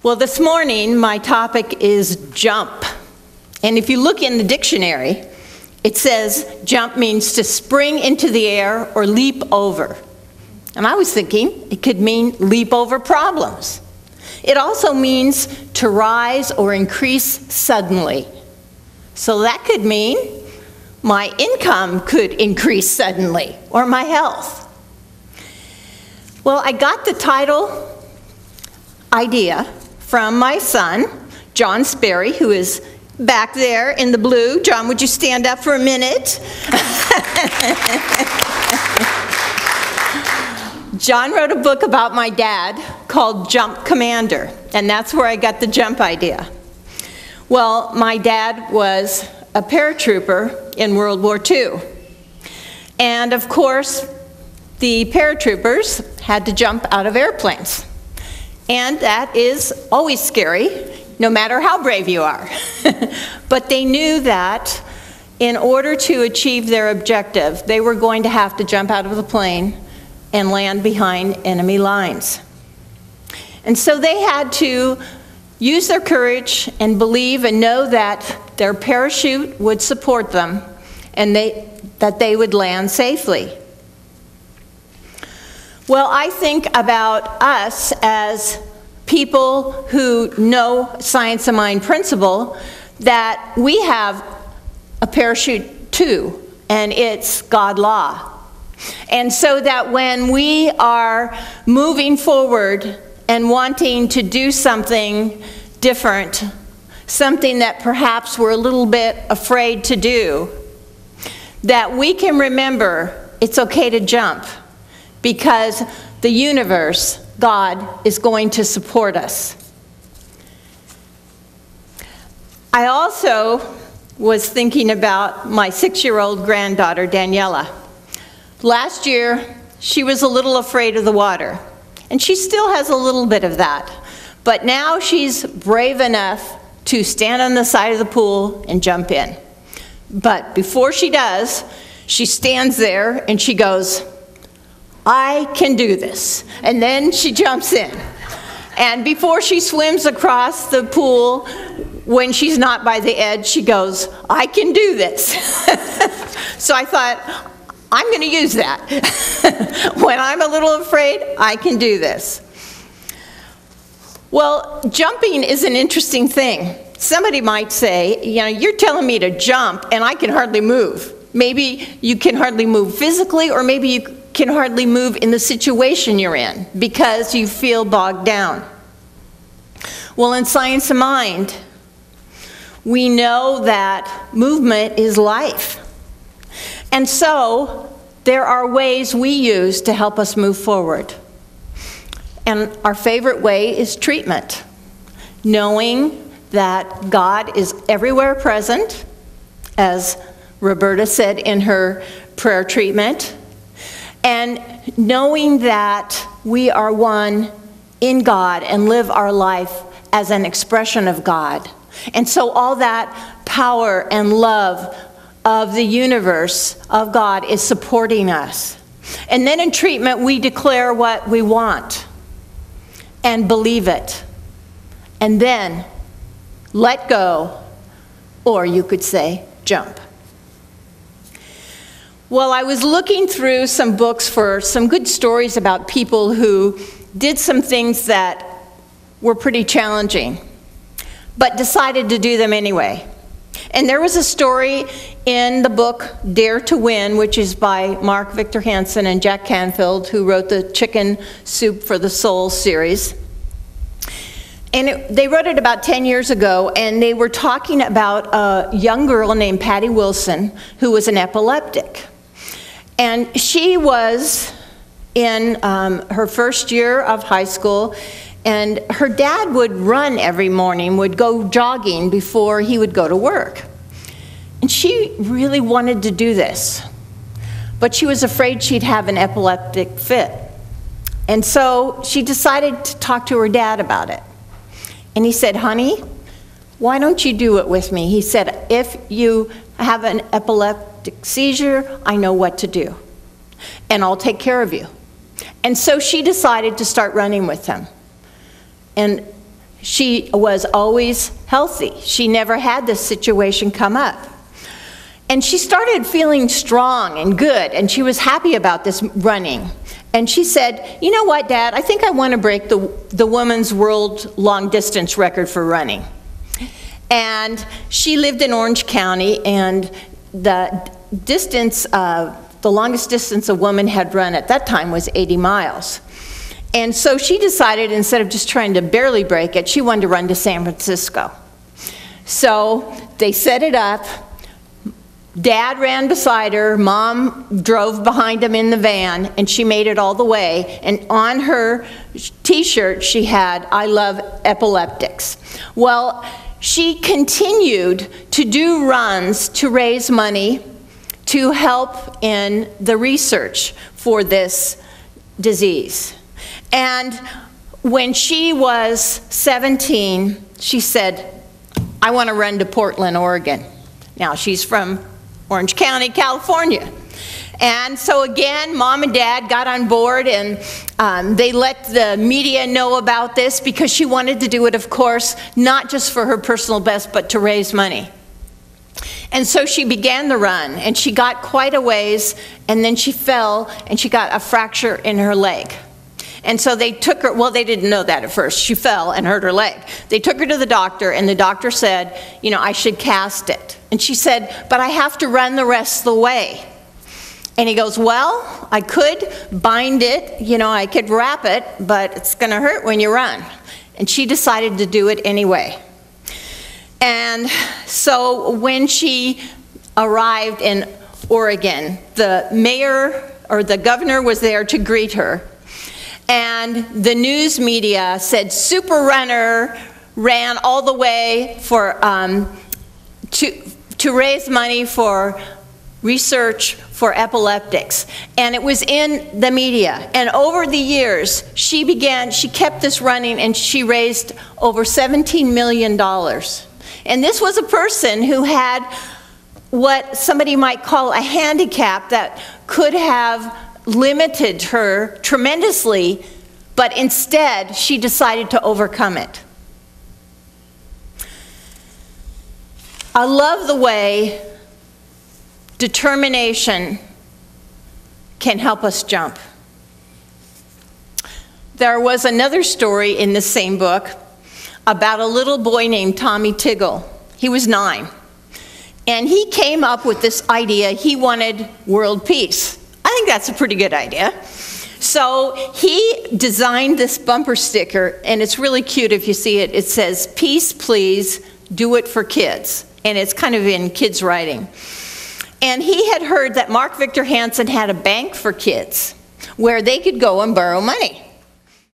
Well, this morning, my topic is jump. And if you look in the dictionary, it says jump means to spring into the air or leap over. And I was thinking it could mean leap over problems. It also means to rise or increase suddenly. So that could mean my income could increase suddenly, or my health. Well, I got the title idea from my son, John Sparry, who is back there in the blue. John, would you stand up for a minute? John wrote a book about my dad called Jump Commander, and that's where I got the jump idea. Well, my dad was a paratrooper in World War II. And of course, the paratroopers had to jump out of airplanes. And that is always scary, no matter how brave you are. But they knew that in order to achieve their objective, they were going to have to jump out of the plane and land behind enemy lines. And so they had to use their courage and believe and know that their parachute would support them and that they would land safely. Well, I think about us as people who know science of mind principle, that we have a parachute too, and it's God law. And so that when we are moving forward and wanting to do something different, something that perhaps we're a little bit afraid to do, that we can remember it's okay to jump, because the universe, God, is going to support us. I also was thinking about my 6-year-old granddaughter, Daniela. Last year, she was a little afraid of the water, and she still has a little bit of that. But now she's brave enough to stand on the side of the pool and jump in. But before she does, she stands there and she goes, "I can do this." And then she jumps in. And before she swims across the pool, when she's not by the edge, she goes, "I can do this." So I thought, I'm going to use that. When I'm a little afraid, I can do this. Well, jumping is an interesting thing. Somebody might say, you know, you're telling me to jump and I can hardly move. Maybe you can hardly move physically, or maybe you can hardly move in the situation you're in because you feel bogged down. Well, in Science of Mind, we know that movement is life. And so there are ways we use to help us move forward. And our favorite way is treatment. Knowing that God is everywhere present, as Roberta said in her prayer treatment, and knowing that we are one in God and live our life as an expression of God. And so all that power and love of the universe, of God, is supporting us. And then in treatment, we declare what we want and believe it. And then let go, or you could say, jump. Well, I was looking through some books for some good stories about people who did some things that were pretty challenging, but decided to do them anyway. And there was a story in the book Dare to Win, which is by Mark Victor Hansen and Jack Canfield, who wrote the Chicken Soup for the Soul series. And they wrote it about 10 years ago, and they were talking about a young girl named Patty Wilson who was an epileptic. And she was in her first year of high school, and her dad would run every morning, would go jogging before he would go to work. And she really wanted to do this, but she was afraid she'd have an epileptic fit. And so she decided to talk to her dad about it. And he said, "Honey, why don't you do it with me?" He said, "If you have an epileptic seizure, I know what to do, and I'll take care of you." And so she decided to start running with him. And she was always healthy. She never had this situation come up. And she started feeling strong and good, and she was happy about this running. And she said, you know what, Dad, I think I want to break the woman's world long distance record for running. And she lived in Orange County, and the longest distance a woman had run at that time was 80 miles. And so she decided, instead of just trying to barely break it, she wanted to run to San Francisco. So they set it up. Dad ran beside her, Mom drove behind him in the van, and she made it all the way. And on her t-shirt she had, "I love epileptics." Well, she continued to do runs to raise money to help in the research for this disease. And when she was 17, she said, "I want to run to Portland, Oregon." Now, she's from Orange County, California. And so again, Mom and Dad got on board, and they let the media know about this, because she wanted to do it, of course, not just for her personal best, but to raise money. And so she began the run, and she got quite a ways, and then she fell, and she got a fracture in her leg. And so they took her, well, they didn't know that at first. She fell and hurt her leg. They took her to the doctor, and the doctor said, you know, I should cast it. And she said, but I have to run the rest of the way. And he goes, well, I could bind it, you know, I could wrap it, but it's going to hurt when you run. And she decided to do it anyway. And so when she arrived in Oregon, the mayor or the governor was there to greet her. And the news media said, super runner ran all the way for, to raise money for research for epileptics. And it was in the media. And over the years, she kept this running, and she raised over $17 million. And this was a person who had what somebody might call a handicap that could have limited her tremendously, but instead she decided to overcome it. I love the way determination can help us jump. There was another story in the same book about a little boy named Tommy Tiggle. He was 9. And he came up with this idea. He wanted world peace. I think that's a pretty good idea. So he designed this bumper sticker, and it's really cute if you see it. It says, "Peace, please, do it for kids." And it's kind of in kids' writing. And he had heard that Mark Victor Hansen had a bank for kids where they could go and borrow money.